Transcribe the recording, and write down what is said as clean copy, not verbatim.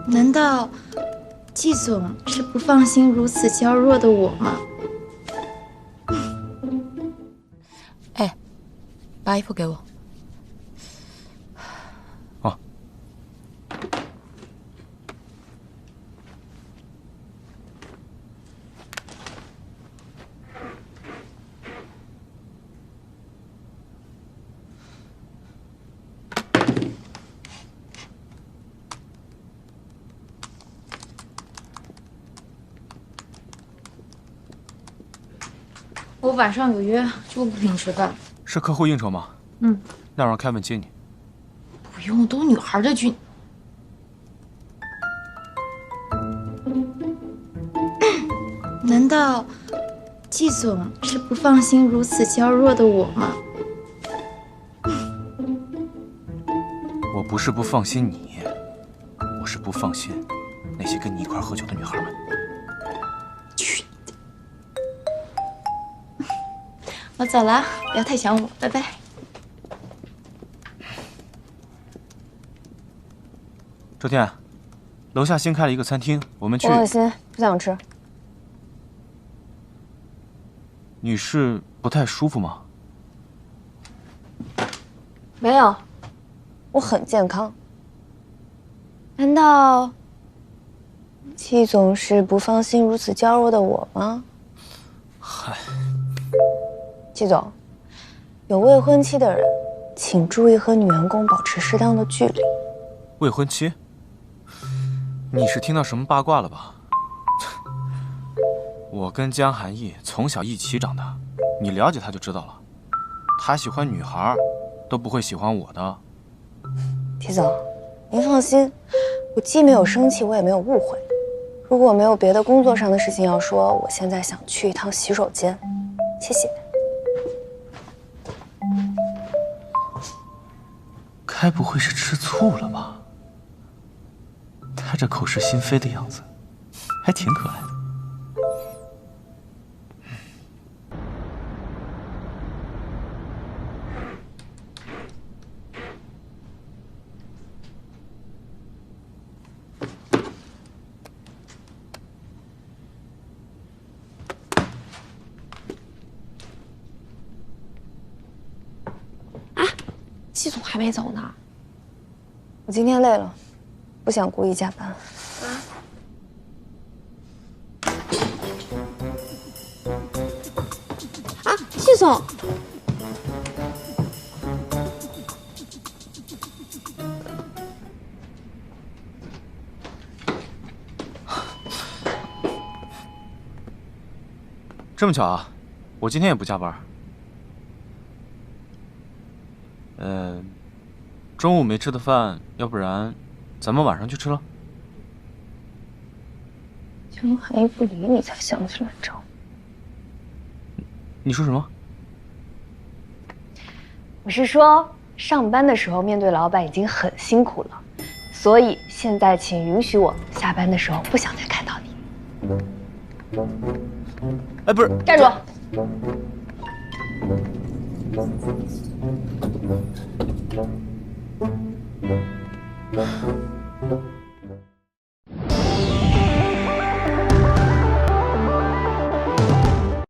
难道季总是不放心如此娇弱的我吗？哎，把衣服给我。哦。我晚上有约，就不请你吃饭。是客户应酬吗？嗯，那让凯文接你。不用，都女孩的局。难道季总是不放心如此娇弱的我吗？我不是不放心你，我是不放心那些跟你一块喝酒的女孩们。去！我走了，不要太想我，拜拜。周天，楼下新开了一个餐厅，我们去。我恶心，不想吃。你是不太舒服吗？没有，我很健康。难道季总是不放心如此娇弱的我吗？嗨，季总，有未婚妻的人，请注意和女员工保持适当的距离。未婚妻？你是听到什么八卦了吧？我跟江寒逸从小一起长大，你了解他就知道了。他喜欢女孩，都不会喜欢我的。季总，您放心，我既没有生气，我也没有误会。如果没有别的工作上的事情要说，我现在想去一趟洗手间，谢谢。该不会是吃醋了吧？他这口是心非的样子，还挺可爱的。季总还没走呢。我今天累了，不想故意加班。季总，这么巧啊，我今天也不加班。中午没吃的饭，要不然咱们晚上去吃了。江寒逸不理你才想起来找我。你说什么？我是说，上班的时候面对老板已经很辛苦了，所以现在请允许我下班的时候不想再看到你。哎，不是，站住！